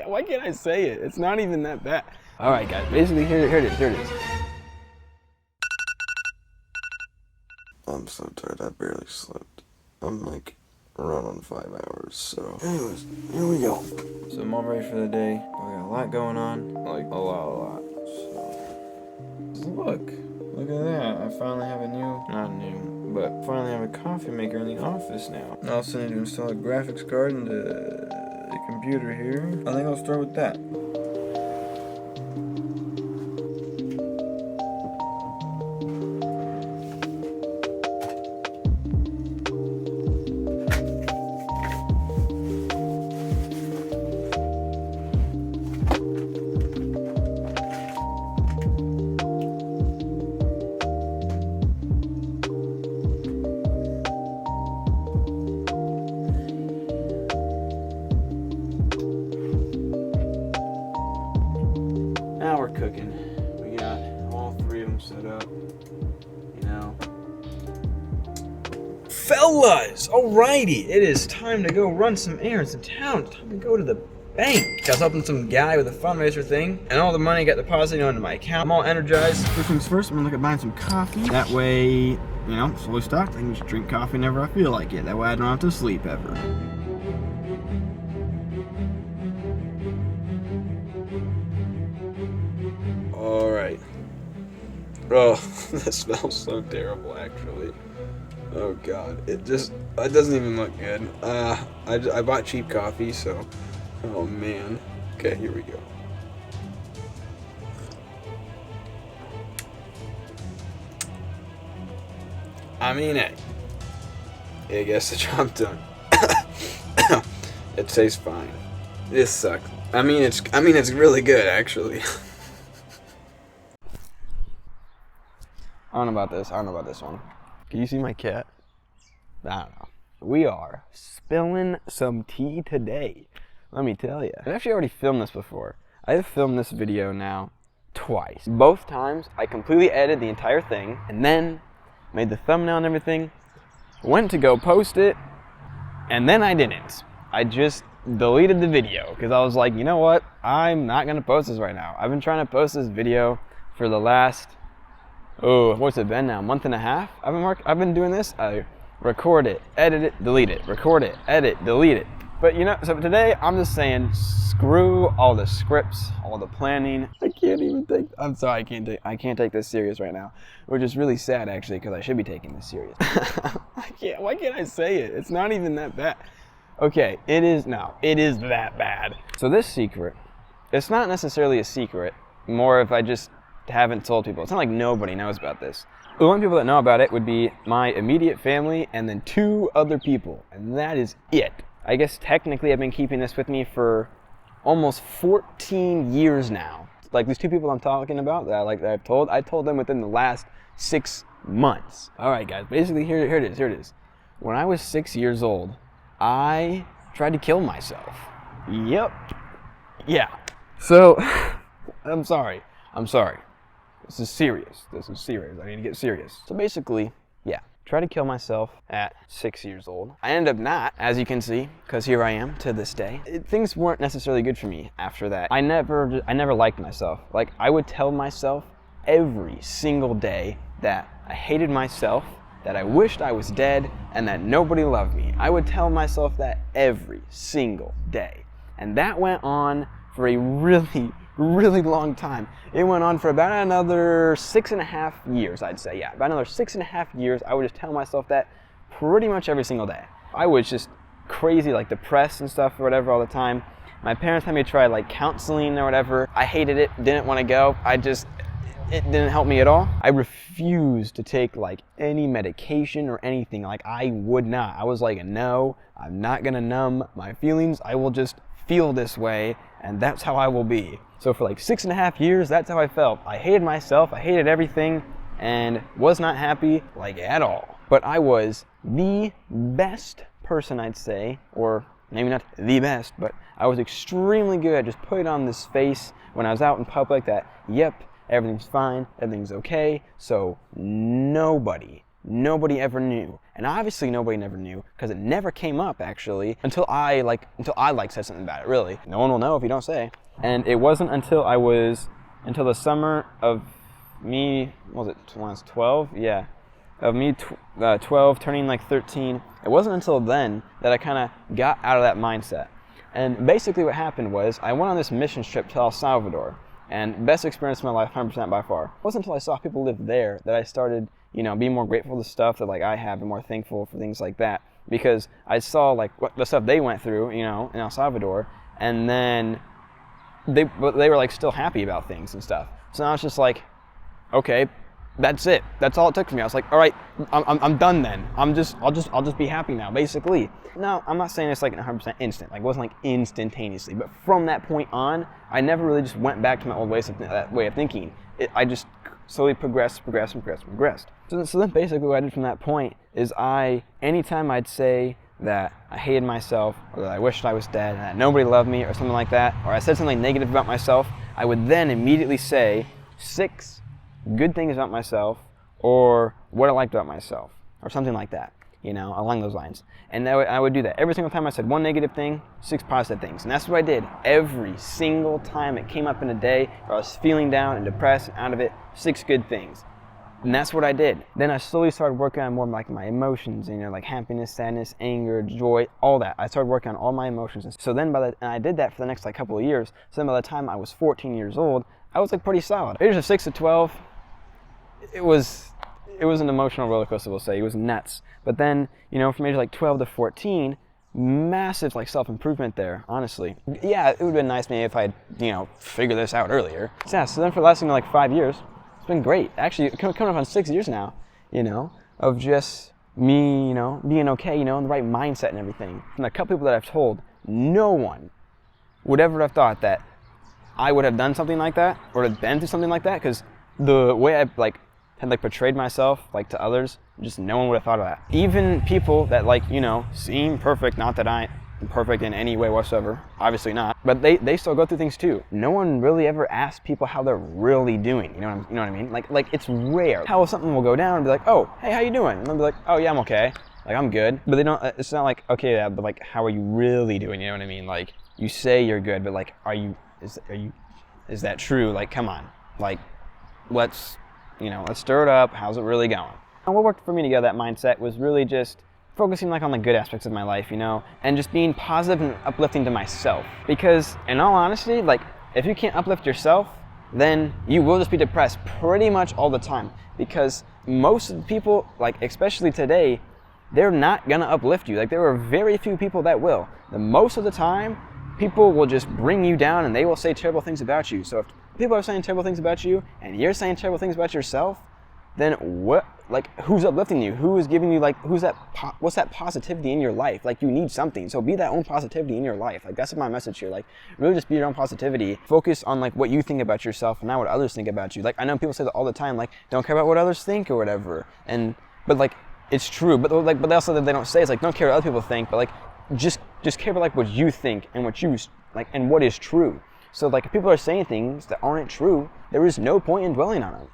why can't I say it? It's not even that bad. All right, guys, basically here it is. I'm so tired, I barely slept. I'm like around on 5 hours, so. Anyways, here we go. So I'm all ready for the day. I got a lot going on, like a lot. So, look at that. I finally have finally have a coffee maker in the office now. I also need to install a graphics card into the computer here. I think I'll start with that. Now we're cooking. We got all three of them set up, you know. Fellas, alrighty, it is time to go run some errands in town. It's time to go to the bank. I was helping some guy with a fundraiser thing, and all the money got deposited onto my account. I'm all energized. First things first, I'm gonna look at buying some coffee. That way, you know, fully stocked. I can just drink coffee whenever I feel like it. That way I don't have to sleep ever. Alright. Oh, this smells so terrible, actually. Oh god, it doesn't even look good. I bought cheap coffee, so, oh man. Okay, here we go. I mean, hey, I guess the job done. It tastes fine. This sucks. I mean, it's really good, actually. I don't know about this one. Can you see my cat? I don't know. We are spilling some tea today. Let me tell you. I've actually already filmed this before. I have filmed this video now twice. Both times, I completely edited the entire thing, and then made the thumbnail and everything, went to go post it, and then I didn't. I just deleted the video, because I was like, you know what? I'm not gonna post this right now. I've been trying to post this video for the last, what's it been now? A month and a half? I've been doing this. I record it, edit it, delete it, record it, edit, delete it. But you know, so today I'm just saying, screw all the scripts, all the planning. I'm sorry, I can't take this serious right now. Which is really sad actually, because I should be taking this serious. Why can't I say it? It's not even that bad. Okay, it is that bad. So this secret, it's not necessarily a secret, more if I just haven't told people. It's not like nobody knows about this. The only people that know about it would be my immediate family and then 2 other people, and that is it. I guess technically I've been keeping this with me for almost 14 years now. Like these 2 people I'm talking about that I told them within the last 6 months. All right, guys, basically here it is. When I was 6 years old, I tried to kill myself. Yep. Yeah. So, I'm sorry. This is serious. I need to get serious. So basically, yeah, tried to kill myself at 6 years old. I ended up not, as you can see, because here I am to this day. Things weren't necessarily good for me after that. I never liked myself. Like, I would tell myself every single day that I hated myself, that I wished I was dead, and that nobody loved me. I would tell myself that every single day. And that went on for a really long time. It went on for about another 6.5 years, I'd say. Yeah, about another 6.5 years, I would just tell myself that pretty much every single day. I was just crazy, like depressed and stuff or whatever all the time. My parents had me try like counseling or whatever. I hated it, didn't want to go. It didn't help me at all. I refused to take like any medication or anything. Like I would not. I was like, no, I'm not gonna numb my feelings. I will just feel this way, and that's how I will be. So for like 6.5 years, that's how I felt. I hated myself, I hated everything, and was not happy like at all. But I was the best person, I'd say, or maybe not the best, but I was extremely good at just putting on this face when I was out in public that, yep, everything's fine, everything's okay, so nobody nobody ever knew. And obviously nobody never knew because it never came up actually until I said something about it, really. No one will know if you don't say. And it wasn't until the summer of me, what was it, when I was 12? Yeah. Of me 12 turning like 13. It wasn't until then that I kind of got out of that mindset. And basically what happened was I went on this mission trip to El Salvador, and best experience of my life, 100% by far. It wasn't until I saw people live there that I started, being more grateful to stuff that like I have and more thankful for things like that, because I saw like what the stuff they went through, in El Salvador, and then they were like still happy about things and stuff. So now it's just like, okay, that's it. That's all it took for me. I was like, all right, I'm done then. I'll just be happy now, basically. Now, I'm not saying it's like 100% instant. Like, it wasn't like instantaneously. But from that point on, I never really just went back to my old that way of thinking. I just slowly progressed. So then basically what I did from that point is anytime I'd say that I hated myself, or that I wished I was dead, and that nobody loved me, or something like that, or I said something negative about myself, I would then immediately say 6 good things about myself, or what I liked about myself, or something like that, along those lines. And I would do that. Every single time I said 1 negative thing, 6 positive things. And that's what I did every single time it came up in a day where I was feeling down and depressed and out of it, 6 good things. And that's what I did. Then I slowly started working on more like my emotions, like happiness, sadness, anger, joy, all that. I started working on all my emotions. And so then and I did that for the next like couple of years. So then by the time I was 14 years old, I was like pretty solid. Ages of 6 to 12, it was an emotional roller coaster, we'll say. It was nuts. But then, from age like 12 to 14, massive like self-improvement there, honestly. Yeah, it would have been nice maybe if I'd, figured this out earlier. So then for the last like 5 years, it's been great. Actually, coming up on 6 years now, of just me, being okay, in the right mindset and everything. And a couple people that I've told, no one would ever have thought that I would have done something like that, or have been through something like that, because the way I had portrayed myself to others, just no one would have thought of that. Even people that seem perfect, not that I'm perfect in any way whatsoever, obviously not, but they still go through things too. No one really ever asks people how they're really doing, you know what I mean? Like it's rare. How something will go down and be like, oh, hey, how you doing? And they'll be like, oh yeah, I'm okay. Like I'm good. But they don't, it's not like, okay, yeah, but how are you really doing? You know what I mean? Like you say you're good, but is that true? Come on, let's stir it up. How's it really going? And what worked for me to get that mindset was really just focusing on the good aspects of my life, and just being positive and uplifting to myself. Because in all honesty, if you can't uplift yourself, then you will just be depressed pretty much all the time. Because most of the people, especially today, they're not gonna uplift you. There are very few people that will. Most of the time, people will just bring you down and they will say terrible things about you. So if people are saying terrible things about you and you're saying terrible things about yourself, then what, who's uplifting you? Who is giving you, what's that positivity in your life? You need something. So be that own positivity in your life. That's my message here. Really just be your own positivity. Focus on, what you think about yourself and not what others think about you. I know people say that all the time, don't care about what others think or whatever. But it's true. But they also, they don't say, it's don't care what other people think, but, just care about, what you think and what you, and what is true. So, if people are saying things that aren't true, there is no point in dwelling on them.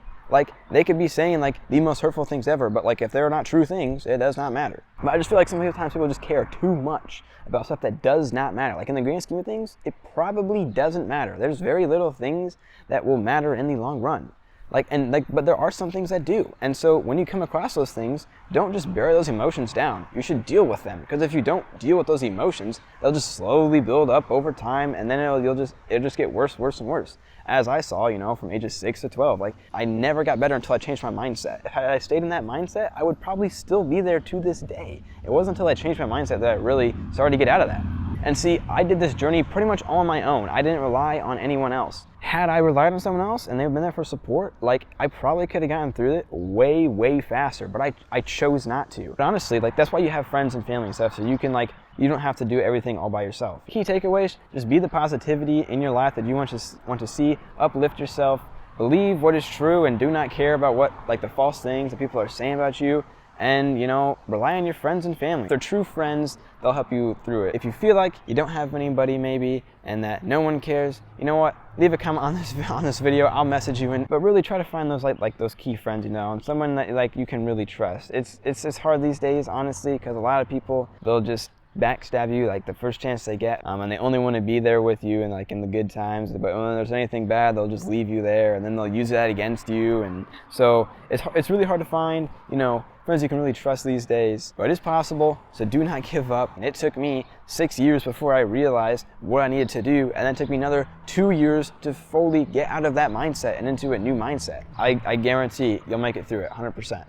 They could be saying, the most hurtful things ever, but, if they're not true things, it does not matter. But I just feel sometimes people just care too much about stuff that does not matter. In the grand scheme of things, it probably doesn't matter. There's very little things that will matter in the long run. But there are some things that do. And so when you come across those things, don't just bury those emotions down. You should deal with them. Because if you don't deal with those emotions, they'll just slowly build up over time, and then it'll just get worse and worse. As I saw, from ages 6 to 12, I never got better until I changed my mindset. If I stayed in that mindset, I would probably still be there to this day. It wasn't until I changed my mindset that I really started to get out of that. And see, I did this journey pretty much all on my own. I didn't rely on anyone else. Had I relied on someone else and they've been there for support, I probably could have gotten through it way, way faster, but I chose not to. But honestly, that's why you have friends and family and stuff, so you can, you don't have to do everything all by yourself. Key takeaways, just be the positivity in your life that you want to see, uplift yourself, believe what is true, and do not care about what, the false things that people are saying about you, and, you know, rely on your friends and family. If they're true friends, they'll help you through it. If you feel like you don't have anybody maybe and that no one cares, you know what? Leave a comment on this video. I'll message you in. But really try to find those like those key friends, you know, and someone that like you can really trust. It's hard these days, honestly, because a lot of people, they'll just backstab you like the first chance they get, and they only want to be there with you and like in the good times, but when there's anything bad, they'll just leave you there, and then they'll use that against you. And so it's really hard to find, you know, friends you can really trust these days, but it is possible, so do not give up. And it took me 6 years before I realized what I needed to do, and then it took me another 2 years to fully get out of that mindset and into a new mindset. I guarantee you'll make it through it 100%.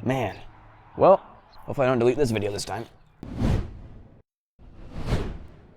Man, well, hopefully I don't delete this video this time.